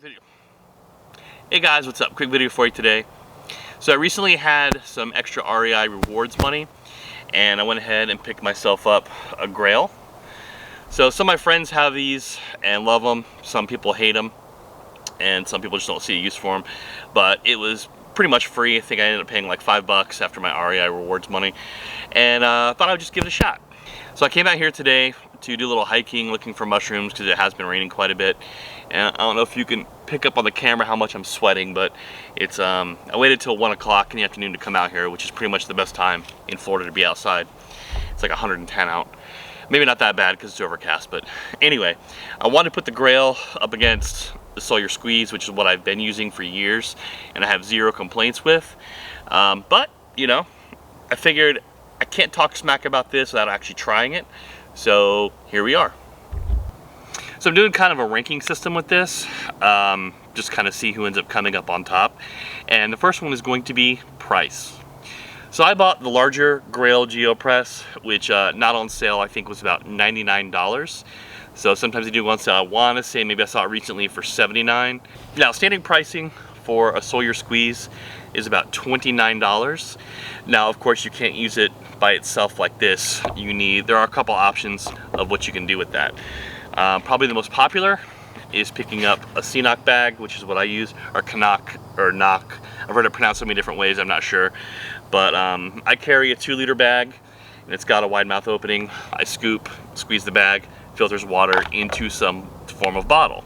Video. Hey guys, what's up? Quick video for you today. So I recently had some extra REI rewards money and I went ahead and picked myself up a Grayl. So some of my friends have these and love them. Some people hate them and some people just don't see a use for them. But it was pretty much free. I think I ended up paying like $5 after my REI rewards money, and thought I would just give it a shot. So I came out here today to do a little hiking, looking for mushrooms because it has been raining quite a bit. And I don't know if you can pick up on the camera how much I'm sweating, but it's I waited till 1 o'clock in the afternoon to come out here, which is pretty much the best time in Florida to be outside. It's like 110 out. Maybe not that bad because it's overcast, but anyway, I wanted to put the Grayl up against the Sawyer Squeeze, which is what I've been using for years and I have zero complaints with. But you know, I figured I can't talk smack about this without actually trying it, so here we are. So I'm doing kind of a ranking system with this, just kind of see who ends up coming up on top. And the first one is going to be price. So I bought the larger Grayl GeoPress, which not on sale, I think was about $99. So sometimes they do go on sale. I want to say maybe I saw it recently for $79. Now standing pricing for a Sawyer Squeeze is about $29. Now of course you can't use it by itself like this. There are a couple options of what you can do with that. Probably the most popular is picking up a CNOC bag, which is what I use, or Canuck, or knock. I've heard it pronounced so many different ways, I'm not sure. But I carry a 2-liter bag, and it's got a wide mouth opening. I squeeze the bag, filters water into some form of bottle.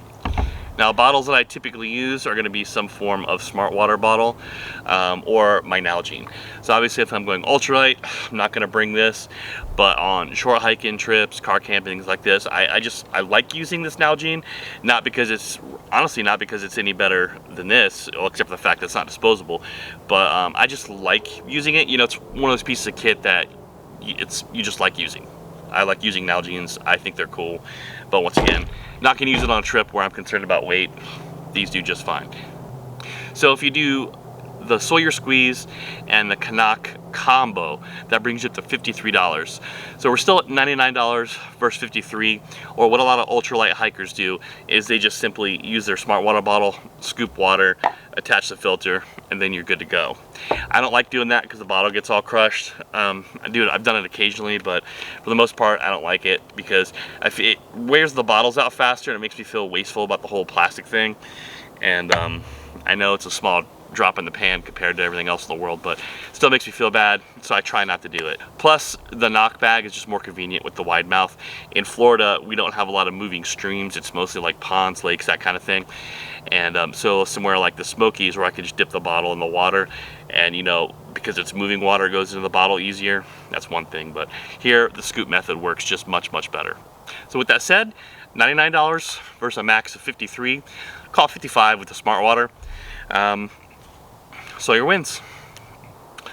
Now bottles that I typically use are going to be some form of smart water bottle or my Nalgene. So obviously if I'm going ultralight, I'm not going to bring this, but on short hiking trips, car camping, things like this, I like using this Nalgene, not because it's any better than this, except for the fact that it's not disposable, but I just like using it. You know, it's one of those pieces of kit that you just like using. I like using Nalgenes. I think they're cool, but once again, not going to use it on a trip where I'm concerned about weight. These do just fine. So if you do the Sawyer Squeeze and the Canuck combo, that brings you up to $53. So we're still at $99 versus $53. Or what a lot of ultralight hikers do is they just simply use their smart water bottle, scoop water, attach the filter, and then you're good to go. I don't like doing that because the bottle gets all crushed. I've done it occasionally, but for the most part I don't like it because it wears the bottles out faster and it makes me feel wasteful about the whole plastic thing. And I know it's a small drop in the pan compared to everything else in the world, but it still makes me feel bad, so I try not to do it. Plus, the knock bag is just more convenient with the wide mouth. In Florida, we don't have a lot of moving streams. It's mostly like ponds, lakes, that kind of thing. And so somewhere like the Smokies where I could just dip the bottle in the water and, you know, because it's moving water, goes into the bottle easier, that's one thing. But here, the scoop method works just much, much better. So with that said, $99 versus a max of $53. Call it $55 with the smart water. Sawyer wins.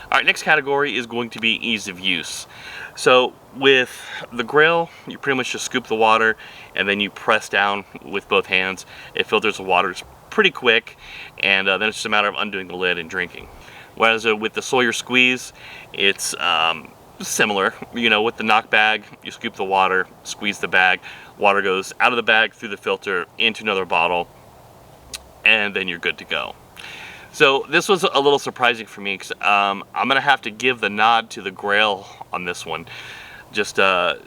Alright, next category is going to be ease of use. So with the Grayl, you pretty much just scoop the water and then you press down with both hands. It filters the water pretty quick, and then it's just a matter of undoing the lid and drinking. Whereas with the Sawyer Squeeze, it's similar. You know, with the knock bag, you scoop the water, squeeze the bag, water goes out of the bag through the filter into another bottle, and then you're good to go. So this was a little surprising for me because I'm going to have to give the nod to the Grayl on this one. Just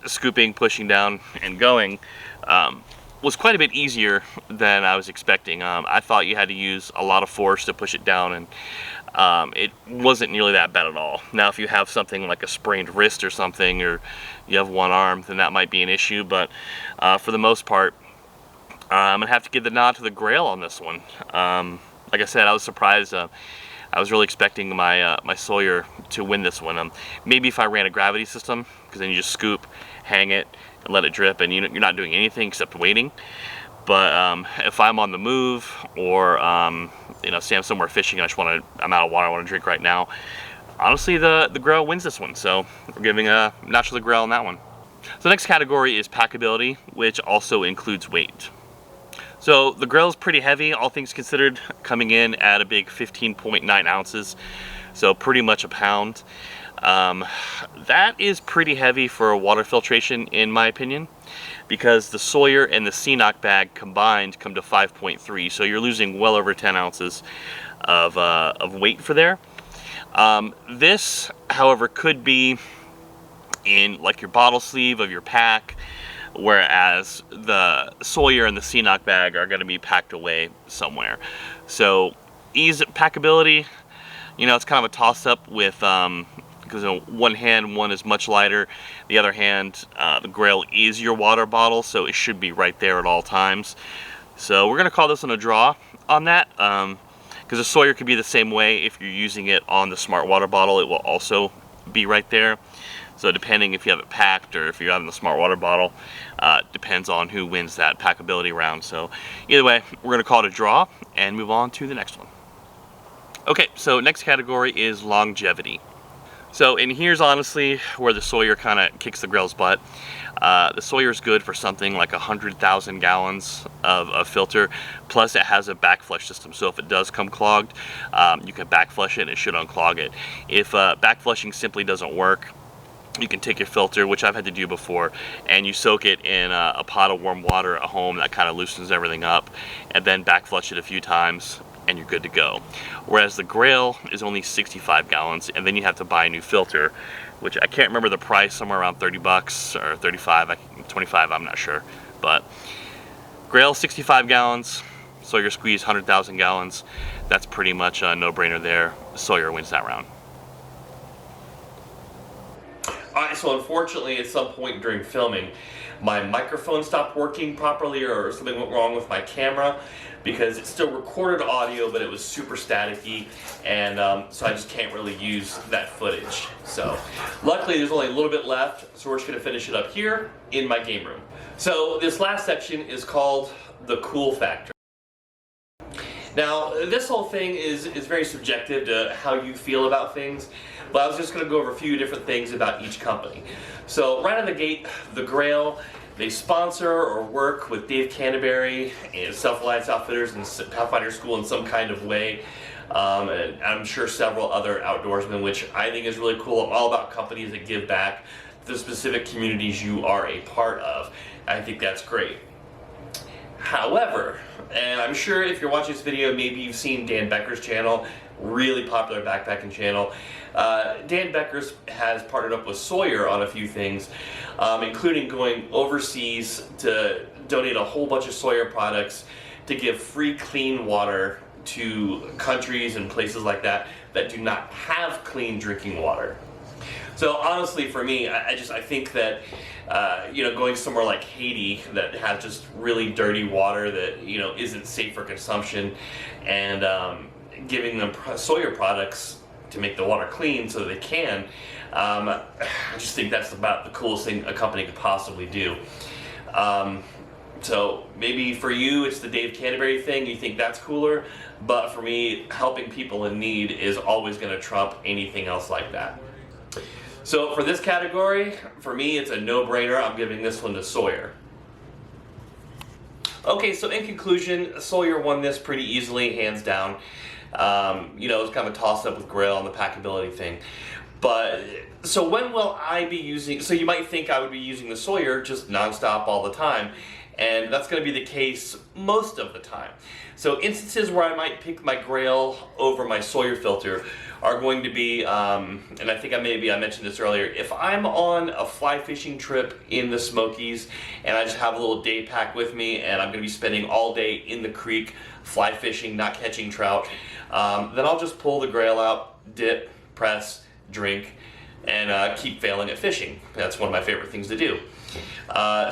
scooping, pushing down, and going was quite a bit easier than I was expecting. I thought you had to use a lot of force to push it down, and it wasn't nearly that bad at all. Now if you have something like a sprained wrist or something, or you have one arm, then that might be an issue, but for the most part, I'm going to have to give the nod to the Grayl on this one. Like I said, I was surprised. I was really expecting my Sawyer to win this one. Maybe if I ran a gravity system, because then you just scoop, hang it, and let it drip, and you're not doing anything except waiting. But if I'm on the move, or you know, say I'm somewhere fishing and I'm out of water, I want to drink right now, honestly, the Grayl wins this one. So we're giving a notch to the Grayl on that one. So the next category is packability, which also includes weight. So the Grayl is pretty heavy, all things considered, coming in at a big 15.9 ounces, so pretty much a pound. That is pretty heavy for water filtration in my opinion, because the Sawyer and the Sea-Knock bag combined come to 5.3, so you're losing well over 10 ounces of weight for there. This, however, could be in like your bottle sleeve of your pack, whereas the Sawyer and the Sea-Knock bag are going to be packed away somewhere. So ease packability, it's kind of a toss-up with because one hand, one is much lighter. The other hand, the Grayl is your water bottle, so it should be right there at all times. So we're going to call this one a draw on that, because the Sawyer could be the same way. If you're using it on the smart water bottle, it will also be right there. So depending if you have it packed or if you're having the smart water bottle, depends on who wins that packability round. So either way, we're going to call it a draw and move on to the next one. Okay, so next category is longevity. So, and here's honestly where the Sawyer kind of kicks the Grayl's butt. The Sawyer's good for something like 100,000 gallons of filter, plus it has a back flush system, so if it does come clogged, you can back flush it and it should unclog it. If back flushing simply doesn't work, you can take your filter, which I've had to do before, and you soak it in a pot of warm water at home. That kind of loosens everything up, and then back flush it a few times, and you're good to go. Whereas the Grayl is only 65 gallons, and then you have to buy a new filter, which I can't remember the price, somewhere around 30 bucks or 35, 25, I'm not sure. But Grayl 65 gallons, Sawyer Squeeze 100,000 gallons. That's pretty much a no-brainer there. Sawyer wins that round. Alright, so unfortunately at some point during filming, my microphone stopped working properly, or something went wrong with my camera, because it still recorded audio, but it was super staticky, and so I just can't really use that footage. So luckily there's only a little bit left, so we're just going to finish it up here in my game room. So this last section is called the cool factor. Now, this whole thing is very subjective to how you feel about things, but I was just going to go over a few different things about each company. So right out of the gate, the Grayl, they sponsor or work with Dave Canterbury and Self-Reliance Outfitters and Pathfinder School in some kind of way. And I'm sure several other outdoorsmen, which I think is really cool. I'm all about companies that give back to the specific communities you are a part of. I think that's great. However, and I'm sure if you're watching this video, maybe you've seen Dan Becker's channel, really popular backpacking channel. Dan Becker's has partnered up with Sawyer on a few things, including going overseas to donate a whole bunch of Sawyer products to give free clean water to countries and places like that that do not have clean drinking water. So honestly, for me, I think that going somewhere like Haiti that has just really dirty water that isn't safe for consumption, and giving them Sawyer products to make the water clean so that they can, I just think that's about the coolest thing a company could possibly do. So maybe for you it's the Dave Canterbury thing, you think that's cooler, but for me, helping people in need is always going to trump anything else like that. So for this category, for me, it's a no-brainer. I'm giving this one to Sawyer. Okay, so in conclusion, Sawyer won this pretty easily, hands down. It was kind of a toss-up with Grayl on the packability thing. But, so when will I be using, so you might think I would be using the Sawyer just non-stop all the time, and that's going to be the case most of the time. So instances where I might pick my Grayl over my Sawyer filter are going to be, and I think I mentioned this earlier, if I'm on a fly fishing trip in the Smokies and I just have a little day pack with me and I'm going to be spending all day in the creek fly fishing, not catching trout, then I'll just pull the Grayl out, dip, press, drink, and keep failing at fishing. That's one of my favorite things to do.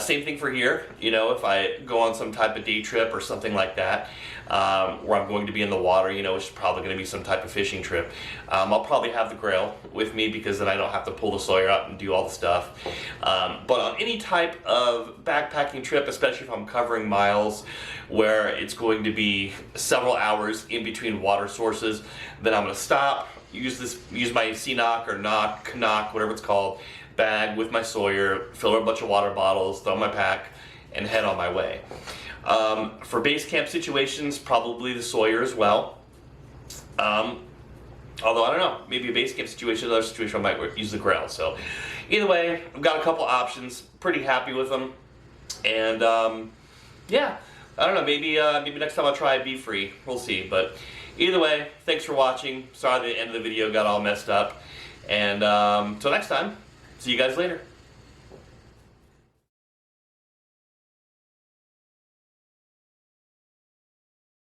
Same thing for here, if I go on some type of day trip or something like that, where I'm going to be in the water, which is probably going to be some type of fishing trip, I'll probably have the Grayl with me because then I don't have to pull the Sawyer out and do all the stuff. But on any type of backpacking trip, especially if I'm covering miles where it's going to be several hours in between water sources, then I'm going to stop, use my Sea-Knock or Knock, whatever it's called, bag with my Sawyer, fill a bunch of water bottles, throw my pack, and head on my way. For base camp situations, probably the Sawyer as well. Although I don't know, maybe a base camp situation, another situation I might use the Grayl. So either way, I've got a couple options. Pretty happy with them, and yeah, I don't know. Maybe next time I'll try Be Free. We'll see. But either way, thanks for watching. Sorry the end of the video got all messed up, and till next time, see you guys later.